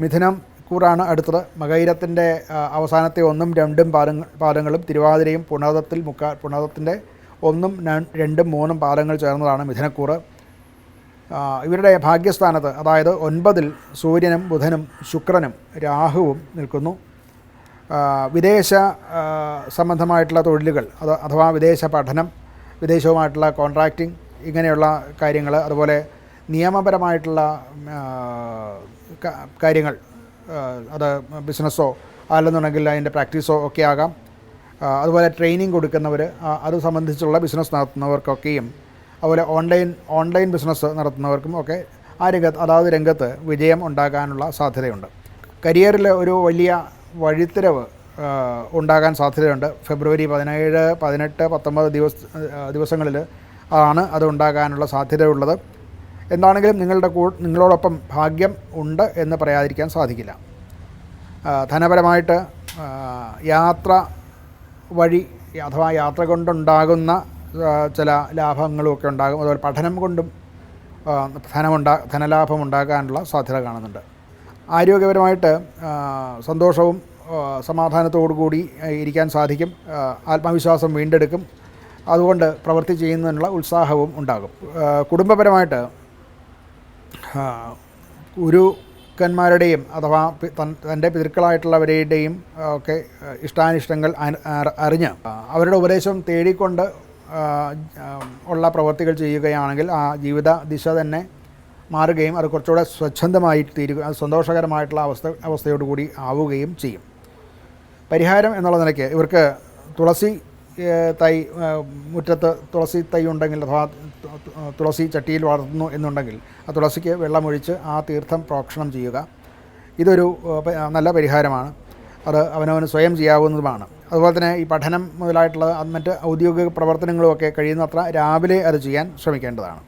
മിഥുനം കൂറാണ് അടുത്തത്. മകയിരത്തിൻ്റെ അവസാനത്തെ 1ഉം 2ഉം പാദങ്ങളും തിരുവാതിരയും പുണർതത്തിൻ്റെ 1ഉം 2ഉം 3ഉം പാദങ്ങൾ ചേർന്നതാണ് മിഥുനക്കൂറ്. ഇവരുടെ ഭാഗ്യസ്ഥാനത്ത്, അതായത് 9ൽ സൂര്യനും ബുധനും ശുക്രനും രാഹുവും നിൽക്കുന്നു. വിദേശ സംബന്ധമായിട്ടുള്ള തൊഴിലുകൾ, അഥവാ വിദേശ പഠനം, വിദേശവുമായിട്ടുള്ള കോൺട്രാക്റ്റിംഗ്, ഇങ്ങനെയുള്ള കാര്യങ്ങൾ, അതുപോലെ നിയമപരമായിട്ടുള്ള കാര്യങ്ങൾ, അത് ബിസിനസ്സോ അല്ലെന്നുണ്ടെങ്കിൽ അതിൻ്റെ പ്രാക്ടീസോ ഒക്കെ ആകാം. അതുപോലെ ട്രെയിനിങ് കൊടുക്കുന്നവർ, അത് സംബന്ധിച്ചുള്ള ബിസിനസ് നടത്തുന്നവർക്കൊക്കെയും, അതുപോലെ ഓൺലൈൻ ബിസിനസ് നടത്തുന്നവർക്കും ഒക്കെ അതാത് രംഗത്ത് വിജയം ഉണ്ടാകാനുള്ള സാധ്യതയുണ്ട്. കരിയറിൽ ഒരു വലിയ വഴിത്തിരിവ് ഉണ്ടാകാൻ സാധ്യതയുണ്ട്. ഫെബ്രുവരി 17, 18, 19 ദിവസങ്ങളിൽ ആണ് അത് ഉണ്ടാകാനുള്ള സാധ്യതയുള്ളത്. എന്താണെങ്കിലും നിങ്ങളോടൊപ്പം ഭാഗ്യം ഉണ്ട് എന്ന് പറയാതിരിക്കാൻ സാധിക്കില്ല. ധനപരമായിട്ട് യാത്ര വഴി, അഥവാ യാത്ര കൊണ്ടുണ്ടാകുന്ന ചില ലാഭങ്ങളുമൊക്കെ ഉണ്ടാകും. അതുപോലെ പഠനം കൊണ്ടും ധനലാഭം ഉണ്ടാകാനുള്ള സാധ്യത കാണുന്നുണ്ട്. ആരോഗ്യപരമായിട്ട് സന്തോഷവും സമാധാനത്തോടു കൂടി ഇരിക്കാൻ സാധിക്കും. ആത്മവിശ്വാസം വീണ്ടെടുക്കും. അതുകൊണ്ട് പ്രവൃത്തി ചെയ്യുന്നതിനുള്ള ഉത്സാഹവും ഉണ്ടാകും. കുടുംബപരമായിട്ട് ഗുരുക്കന്മാരുടെയും അഥവാ തൻ്റെ പിതൃക്കളായിട്ടുള്ളവരുടെയും ഒക്കെ ഇഷ്ടാനിഷ്ടങ്ങൾ അറിഞ്ഞ് അവരുടെ ഉപദേശം തേടിക്കൊണ്ട് ഉള്ള പ്രവൃത്തികൾ ചെയ്യുകയാണെങ്കിൽ ആ ജീവിത ദിശ തന്നെ മാറുകയും അത് കുറച്ചുകൂടെ സ്വച്ഛന്തമായി തീരുക, സന്തോഷകരമായിട്ടുള്ള അവസ്ഥയോടുകൂടി ആവുകയും ചെയ്യും. പരിഹാരം എന്നുള്ള നിലയ്ക്ക് ഇവർക്ക് തുളസി തൈ, മുറ്റത്ത് തുളസി തൈ ഉണ്ടെങ്കിൽ, അഥവാ തുളസി ചട്ടിയിൽ വളർത്തുന്നു എന്നുണ്ടെങ്കിൽ ആ തുളസിക്ക് വെള്ളമൊഴിച്ച് ആ തീർത്ഥം പ്രോക്ഷണം ചെയ്യുക. ഇതൊരു നല്ല പരിഹാരമാണ്. അത് അവനവന് സ്വയം ചെയ്യാവുന്നതുമാണ്. അതുപോലെ തന്നെ ഈ പഠനം മുതലായിട്ടുള്ള മറ്റ് ഔദ്യോഗിക പ്രവർത്തനങ്ങളുമൊക്കെ കഴിയുന്നത്ര രാവിലെ അത് ചെയ്യാൻ ശ്രമിക്കേണ്ടതാണ്.